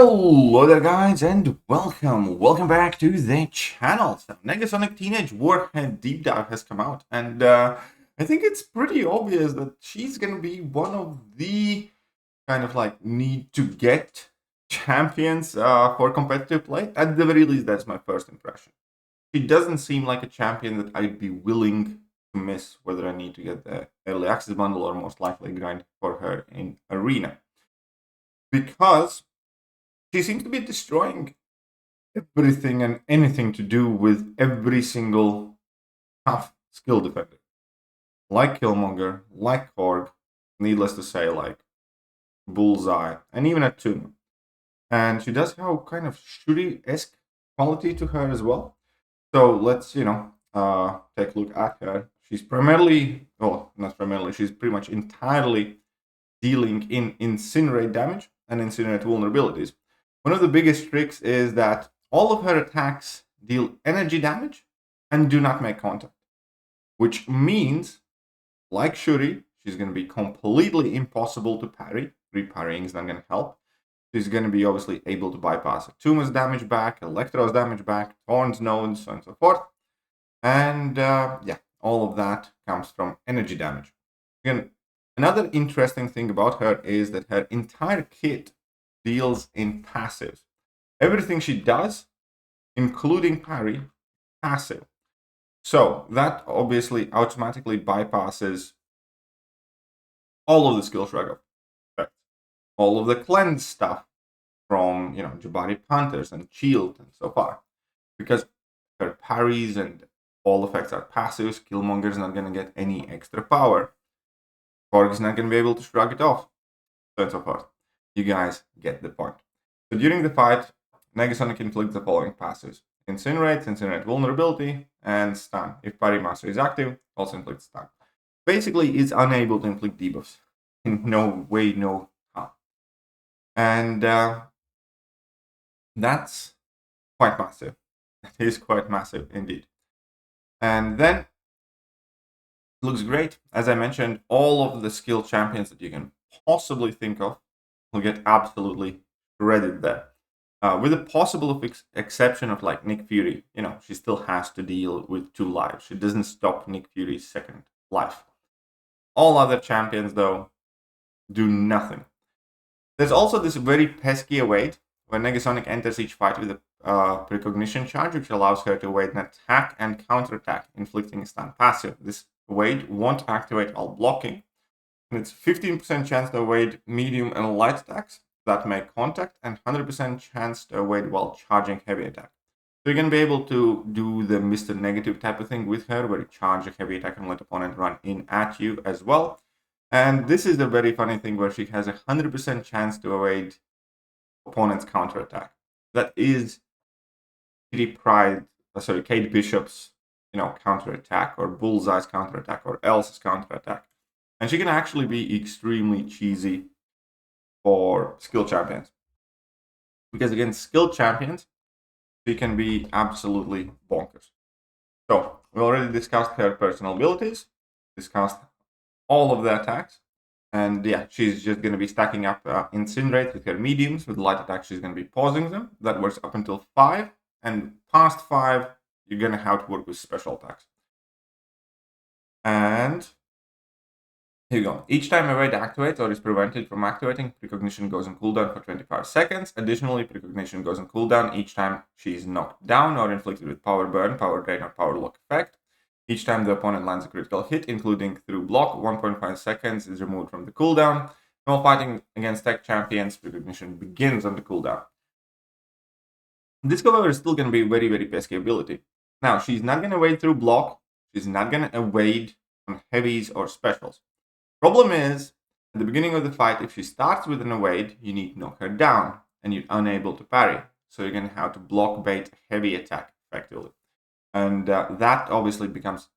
Hello there guys and welcome back to the channel. So Negasonic Teenage Warhead Deep Dive has come out and I think it's pretty obvious that she's gonna be one of the kind of like need to get champions for competitive play. At the very least, that's my first impression. She doesn't seem like a champion that I'd be willing to miss whether I need to get the early access bundle or most likely grind for her in arena. Because she seems to be destroying everything and anything to do with every single tough skill defender. Like Killmonger, like Korg, needless to say, like Bullseye, and even Attuna. And she does have kind of Shuri-esque quality to her as well. So let's, take a look at her. She's primarily, well, not primarily, she's pretty much entirely dealing in Incinerate damage and Incinerate vulnerabilities. One of the biggest tricks is that all of her attacks deal energy damage and do not make contact, which means, like Shuri, she's going to be completely impossible to parry. Reparrying is not going to help. She's going to be obviously able to bypass Atuma's damage back, Electro's damage back, Thorn's nodes, so on and so forth. And all of that comes from energy damage. Again, another interesting thing about her is that her entire kit deals in passives. Everything she does, including parry, passive. So that obviously automatically bypasses all of the skill shrug effects, all of the cleanse stuff from Jabari Panthers and Shield and so far. Because her parries and all effects are passives, Killmonger is not going to get any extra power. Korg is not going to be able to shrug it off, so on and so forth. You guys get the point. So during the fight, Negasonic inflicts the following passives: Incinerate vulnerability, and stun. If parry master is active, also inflicts stun. Basically, it's unable to inflict debuffs. In no way, no how. And that's quite massive. That is quite massive indeed. And then, looks great. As I mentioned, all of the skill champions that you can possibly think of will get absolutely shredded there. With the possible exception of like Nick Fury, she still has to deal with 2 lives. She doesn't stop Nick Fury's second life. All other champions, though, do nothing. There's also this very pesky await when Negasonic enters each fight with a precognition charge, which allows her to evade an attack and counterattack, inflicting a stun passive. This await won't activate while blocking. And it's 15% chance to evade medium and light attacks that make contact, and 100% chance to evade while charging heavy attack. So you're going to be able to do the Mr. Negative type of thing with her, where you charge a heavy attack and let opponent run in at you as well. And this is the very funny thing where she has a 100% chance to evade opponent's counterattack. That is Kate Bishop's counterattack, or Bullseye's counterattack, or Else's counterattack. And she can actually be extremely cheesy for skill champions. Because against skill champions, she can be absolutely bonkers. So, we already discussed her personal abilities, discussed all of the attacks, and yeah, she's just going to be stacking up Incinerate with her mediums. With light attack, she's going to be pausing them. That works up until 5, and past 5, you're going to have to work with special attacks. And here you go. Each time a raid activates or is prevented from activating, precognition goes on cooldown for 25 seconds. Additionally, precognition goes on cooldown each time she is knocked down or inflicted with power burn, power drain, or power lock effect. Each time the opponent lands a critical hit, including through block, 1.5 seconds is removed from the cooldown. While fighting against tech champions, precognition begins on the cooldown. This, however, is still going to be a very, very pesky ability. Now, she's not going to evade through block. She's not going to evade on heavies or specials. Problem is, at the beginning of the fight, if she starts with an evade, you need to knock her down, and you're unable to parry. So you're going to have to block bait a heavy attack effectively. And that obviously becomes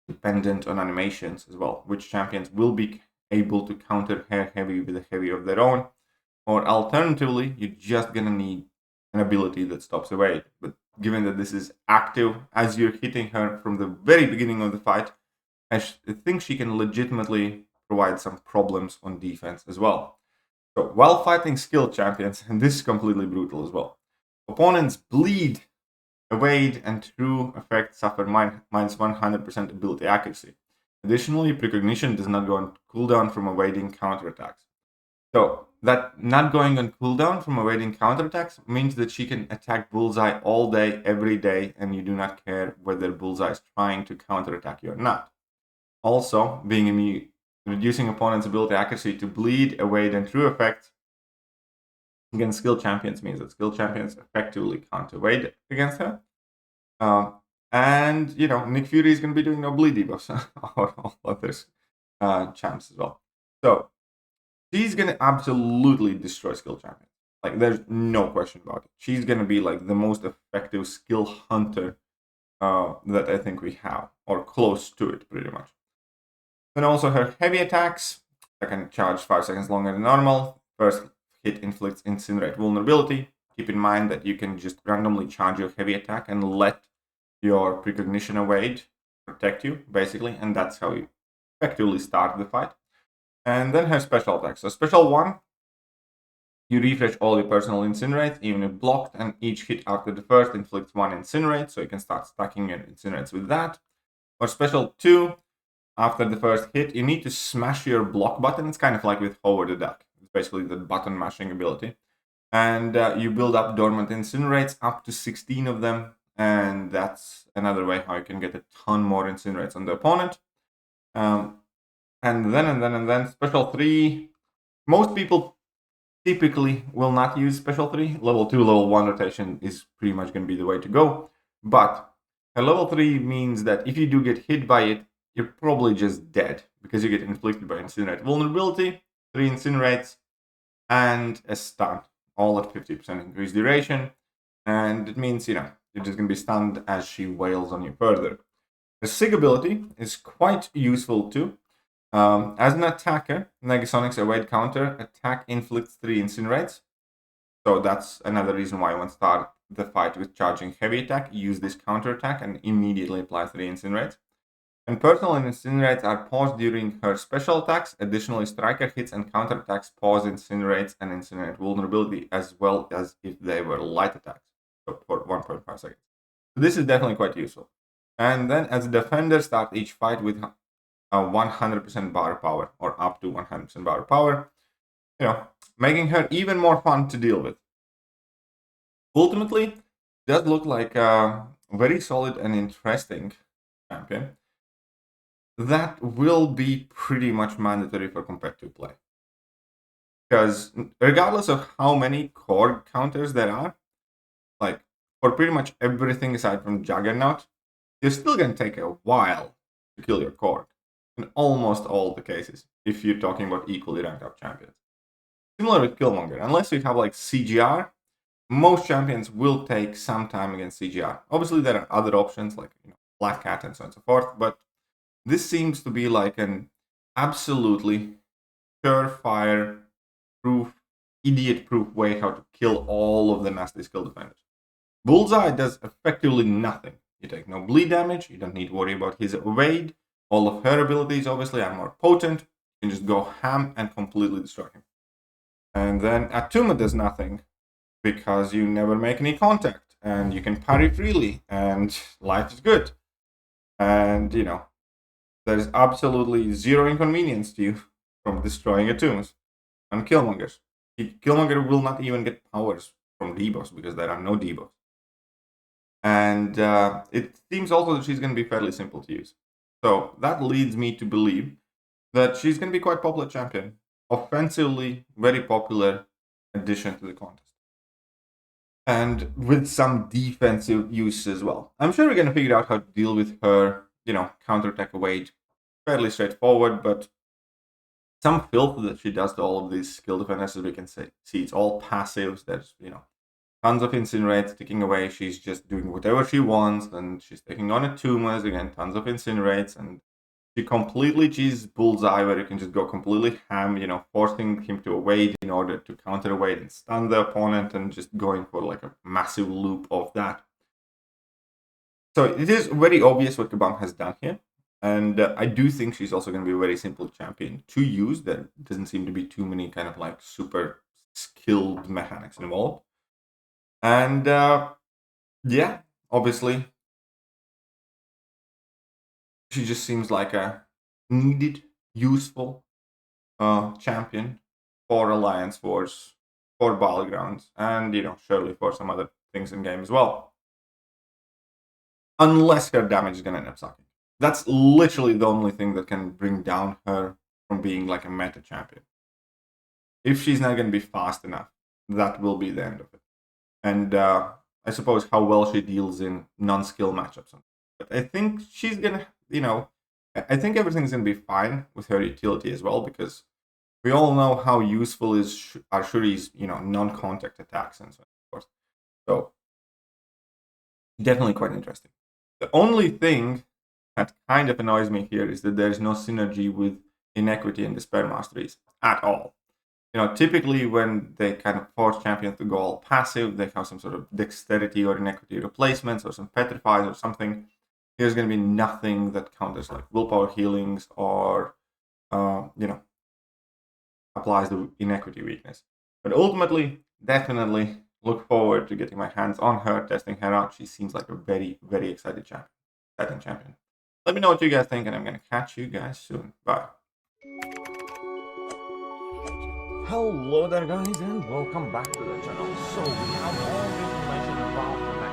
dependent on animations as well, which champions will be able to counter her heavy with a heavy of their own. Or alternatively, you're just going to need an ability that stops evade. But given that this is active as you're hitting her from the very beginning of the fight, I think she can legitimately provide some problems on defense as well. So while fighting skill champions, and this is completely brutal as well, opponents bleed, evade, and true effect suffer minus 100% ability accuracy. Additionally, precognition does not go on cooldown from evading counterattacks. So that not going on cooldown from evading counterattacks means that she can attack Bullseye all day, every day, and you do not care whether Bullseye is trying to counterattack you or not. Also, being immune, reducing opponent's ability accuracy to bleed, evade, and true effect against skill champions means that skill champions effectively can't evade against her. And, Nick Fury is going to be doing no bleed debuffs or all others champs as well. So, she's going to absolutely destroy skill champions. Like, there's no question about it. She's going to be, like, the most effective skill hunter that I think we have, or close to it, pretty much. Then also her heavy attacks. I can charge 5 seconds longer than normal. First hit inflicts Incinerate vulnerability. Keep in mind that you can just randomly charge your heavy attack and let your precognition evade protect you, basically, and that's how you effectively start the fight. And then her special attacks. So special 1, you refresh all your personal Incinerates, even if blocked, and each hit after the first inflicts 1 Incinerate, so you can start stacking your Incinerates with that. Or special 2, after the first hit, you need to smash your block button. It's kind of like with Hover the Duck. It's basically the button mashing ability. And you build up dormant Incinerates, up to 16 of them, and that's another way how you can get a ton more Incinerates on the opponent. And then special 3. Most people typically will not use special 3. Level 2, level 1 rotation is pretty much going to be the way to go. But a level 3 means that if you do get hit by it, you're probably just dead because you get inflicted by Incinerate vulnerability, 3 Incinerates, and a stun, all at 50% increased duration. And it means, you're just going to be stunned as she wails on you further. The SIG ability is quite useful too. As an attacker, Negasonic's evade counter attack inflicts 3 Incinerates. So that's another reason why I want to start the fight with charging heavy attack, use this counter attack, and immediately apply 3 Incinerates. And personal Incinerates are paused during her special attacks. Additionally, striker hits and counterattacks pause Incinerates and Incinerate vulnerability, as well as if they were light attacks, so for 1.5 seconds. So this is definitely quite useful. And then as a defender, start each fight with a 100% bar power, or up to 100% bar power, making her even more fun to deal with. Ultimately, it does look like a very solid and interesting champion that will be pretty much mandatory for competitive play. Because regardless of how many core counters there are, like for pretty much everything aside from Juggernaut, you're still going to take a while to kill your core. In almost all the cases, if you're talking about equally ranked up champions. Similar with Killmonger, unless you have like CGR, most champions will take some time against CGR. Obviously, there are other options like Black Cat and so on and so forth, but this seems to be like an absolutely surefire, proof, idiot-proof way how to kill all of the nasty skill defenders. Bullseye does effectively nothing. You take no bleed damage, you don't need to worry about his evade. All of her abilities obviously are more potent. You can just go ham and completely destroy him. And then Atuma does nothing because you never make any contact and you can parry freely and life is good. And there's absolutely zero inconvenience to you from destroying Atumas and Killmongers. Killmonger will not even get powers from debuffs because there are no debuffs. And it seems also that she's going to be fairly simple to use. So that leads me to believe that she's going to be quite popular champion. Offensively, very popular addition to the contest. And with some defensive use as well. I'm sure we're going to figure out how to deal with her, counterattack evade. Fairly straightforward, but some filth that she does to all of these skill defenders, as we can see. It's all passives. There's, tons of Incinerates ticking away. She's just doing whatever she wants, and she's taking on Atumas, again, tons of Incinerates, and she completely cheeses Bullseye, where you can just go completely ham, forcing him to evade in order to counter evade and stun the opponent, and just going for like a massive loop of that. So it is very obvious what Kabam has done here. And I do think she's also going to be a very simple champion to use. There doesn't seem to be too many kind of like super skilled mechanics involved. And yeah, obviously, she just seems like a needed, useful champion for Alliance Wars, for Battlegrounds, and surely for some other things in game as well. Unless her damage is gonna end up sucking. That's literally the only thing that can bring down her from being like a meta champion. If she's not gonna be fast enough, that will be the end of it. And I suppose how well she deals in non-skill matchups. But I think she's gonna, I think everything's gonna be fine with her utility as well, because we all know how useful is Shuri's, non-contact attacks and so forth. So definitely quite interesting. The only thing that kind of annoys me here is that there's no synergy with Inequity and Despair Masteries at all. Typically when they kind of force champions to go all passive, they have some sort of dexterity or inequity replacements or some petrifies or something. There's going to be nothing that counters like willpower healings or, applies the inequity weakness. But ultimately, definitely look forward to getting my hands on her, testing her out. She seems like a very, very exciting champion. Let me know what you guys think, and I'm going to catch you guys soon. Bye. Hello there guys, and welcome back to the channel. So we have all the information about